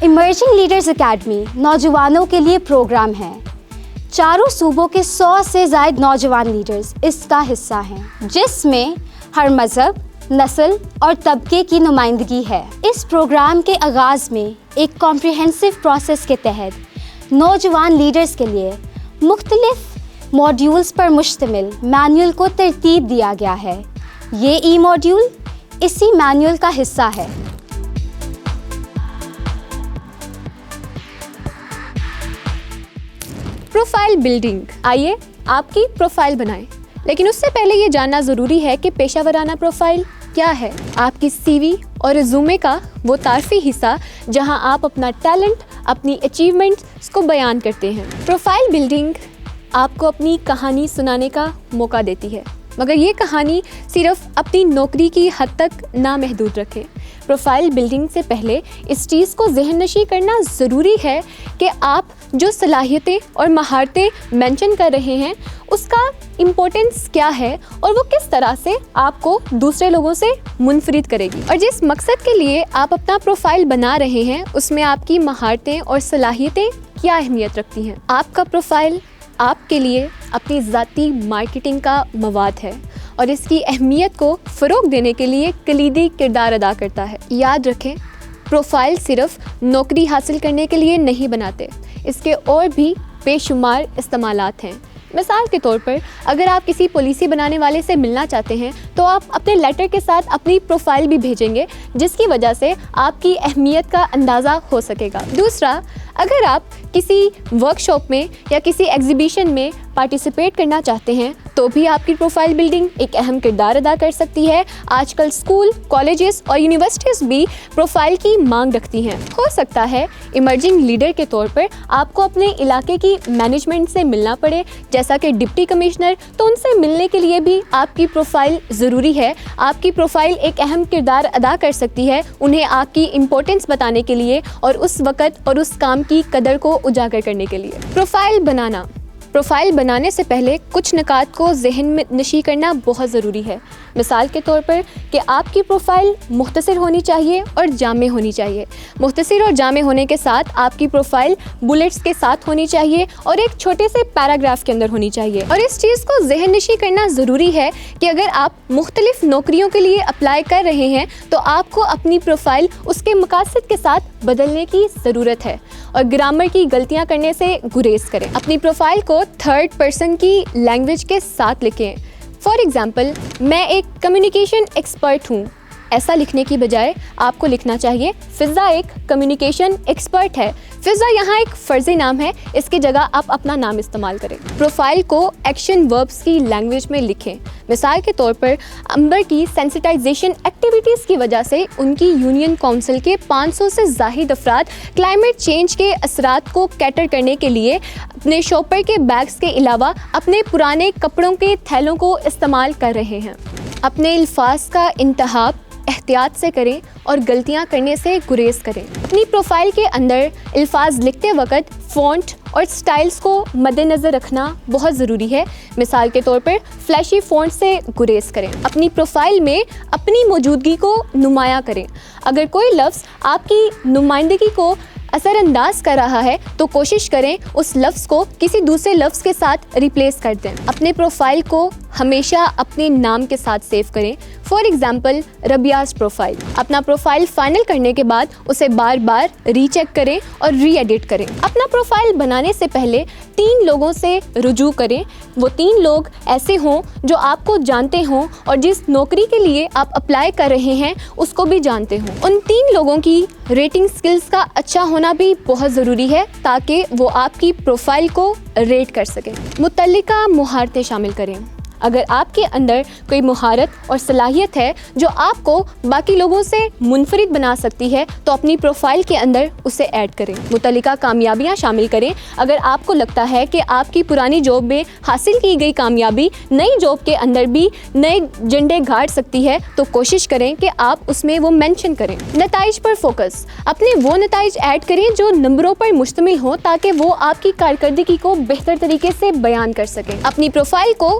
Emerging leaders academy نوجوانوں کے لیے پروگرام ہے. چاروں صوبوں کے 100 سے زائد نوجوان لیڈرز اس کا حصہ ہیں، جس میں ہر مذہب، نسل اور طبقے کی نمائندگی ہے. اس پروگرام کے آغاز میں ایک کمپریہنسو پروسیس کے تحت نوجوان لیڈرز کے لیے مختلف موڈیولز پر مشتمل مینول کو ترتیب دیا گیا ہے. یہ ای موڈیول اسی مینول کا حصہ ہے. Profile building. آئیے آپ کی پروفائل بنائیں، لیکن اس سے پہلے یہ جاننا ضروری ہے کہ پیشہ ورانہ پروفائل کیا ہے. آپ کی سی وی اور ریزیومے کا وہ تعارفی حصہ جہاں آپ اپنا ٹیلنٹ، اپنی اچیومنٹس کو بیان کرتے ہیں. پروفائل بلڈنگ آپ کو اپنی کہانی سنانے کا موقع دیتی ہے، مگر یہ کہانی صرف اپنی نوکری کی حد تک نہ محدود رکھیں. پروفائل بلڈنگ سے پہلے اس چیز کو ذہن نشی کرنا ضروری ہے کہ آپ جو صلاحیتیں اور مہارتیں مینشن کر رہے ہیں اس کا امپورٹنس کیا ہے اور وہ کس طرح سے آپ کو دوسرے لوگوں سے منفرد کرے گی. اور جس مقصد کے لیے آپ اپنا پروفائل بنا رہے ہیں اس میں آپ کی مہارتیں اور صلاحیتیں کیا اہمیت رکھتی ہیں. آپ کا پروفائل آپ کے لیے اپنی ذاتی مارکیٹنگ کا مواد ہے اور اس کی اہمیت کو فروغ دینے کے لیے کلیدی کردار ادا کرتا ہے. یاد رکھیں، پروفائل صرف نوکری حاصل کرنے کے لیے نہیں بناتے، اس کے اور بھی بے شمار استعمالات ہیں. مثال کے طور پر اگر آپ کسی پالیسی بنانے والے سے ملنا چاہتے ہیں تو آپ اپنے لیٹر کے ساتھ اپنی پروفائل بھی بھیجیں گے، جس کی وجہ سے آپ کی اہمیت کا اندازہ ہو سکے گا. دوسرا، اگر آپ کسی ورک شاپ میں یا کسی ایگزیبیشن میں پارٹیسپیٹ کرنا چاہتے ہیں تو بھی آپ کی پروفائل بلڈنگ ایک اہم کردار ادا کر سکتی ہے. آج کل اسکول، کالجز اور یونیورسٹیز بھی پروفائل کی مانگ رکھتی ہیں. ہو سکتا ہے ایمرجنگ لیڈر کے طور پر آپ کو اپنے علاقے کی مینجمنٹ سے ملنا پڑے، جیسا کہ ڈپٹی کمشنر، تو ان سے ملنے کے لیے بھی آپ کی پروفائل ضروری ہے. آپ کی پروفائل ایک اہم کردار ادا کر سکتی ہے انہیں آپ کی امپورٹنس بتانے کے لیے اور اس وقت اور اس کام کی قدر کو اجاگر کرنے کے لیے. پروفائل بنانے سے پہلے کچھ نکات کو ذہن میں نشی کرنا بہت ضروری ہے. مثال کے طور پر کہ آپ کی پروفائل مختصر ہونی چاہیے اور جامع ہونی چاہیے. مختصر اور جامع ہونے کے ساتھ آپ کی پروفائل بلٹس کے ساتھ ہونی چاہیے اور ایک چھوٹے سے پیراگراف کے اندر ہونی چاہیے. اور اس چیز کو ذہن نشی کرنا ضروری ہے کہ اگر آپ مختلف نوکریوں کے لیے اپلائی کر رہے ہیں تو آپ کو اپنی پروفائل اس کے مقاصد کے ساتھ بدلنے کی ضرورت ہے اور گرامر کی غلطیاں کرنے سے گریز کریں. اپنی پروفائل کو تھرڈ پرسن کی لینگویج کے ساتھ لکھیں. فار ایگزامپل، میں ایک کمیونیکیشن ایکسپرٹ ہوں. ایسا لکھنے کی بجائے آپ کو لکھنا چاہیے فضا ایک کمیونیکیشن ایکسپرٹ ہے. فضا یہاں ایک فرضی نام ہے، اس کی جگہ آپ اپنا نام استعمال کریں. پروفائل کو ایکشن وربس کی لینگویج میں لکھیں. مثال کے طور پر امبر کی سینسٹائزیشن ایکٹیویٹیز کی وجہ سے ان کی یونین کونسل کے 500 سے زائد افراد کلائمیٹ چینج کے اثرات کو کیٹر کرنے کے لیے اپنے شاپر کے بیگز کے علاوہ اپنے پرانے کپڑوں کے تھیلوں کو استعمال کر رہے ہیں. اپنے الفاظ کا انتخاب احتیاط سے کریں اور غلطیاں کرنے سے گریز کریں. اپنی پروفائل کے اندر الفاظ لکھتے وقت فونٹ اور سٹائلز کو مد نظر رکھنا بہت ضروری ہے. مثال کے طور پر فلیشی فونٹ سے گریز کریں. اپنی پروفائل میں اپنی موجودگی کو نمایاں کریں. اگر کوئی لفظ آپ کی نمائندگی کو اثر انداز کر رہا ہے تو کوشش کریں اس لفظ کو کسی دوسرے لفظ کے ساتھ ریپلیس کر دیں. اپنے پروفائل کو ہمیشہ اپنے نام کے ساتھ سیو کریں. For example, Rabia's profile. اپنا پروفائل فائنل کرنے کے بعد اسے بار بار ری چیک کریں اور ری ایڈٹ کریں. اپنا پروفائل بنانے سے پہلے 3 لوگوں سے رجوع کریں. وہ 3 لوگ ایسے ہوں جو آپ کو جانتے ہوں اور جس نوکری کے لیے آپ اپلائی کر رہے ہیں اس کو بھی جانتے ہوں. ان 3 لوگوں کی ریٹنگ سکلز کا اچھا ہونا بھی بہت ضروری ہے تاکہ وہ آپ کی پروفائل کو ریٹ کر سکیں. متعلقہ مہارتیں شامل کریں. اگر آپ کے اندر کوئی مہارت اور صلاحیت ہے جو آپ کو باقی لوگوں سے منفرد بنا سکتی ہے تو اپنی پروفائل کے اندر اسے ایڈ کریں. متعلقہ کامیابیاں شامل کریں. اگر آپ کو لگتا ہے کہ آپ کی پرانی جاب میں حاصل کی گئی کامیابی نئی جاب کے اندر بھی نئے جھنڈے گاڑ سکتی ہے تو کوشش کریں کہ آپ اس میں وہ مینشن کریں. نتائج پر فوکس. اپنے وہ نتائج ایڈ کریں جو نمبروں پر مشتمل ہوں تاکہ وہ آپ کی کارکردگی کو بہتر طریقے سے بیان کر سکیں. اپنی پروفائل کو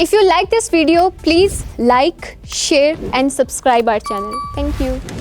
If you like this video, please like, share and subscribe our channel. Thank you.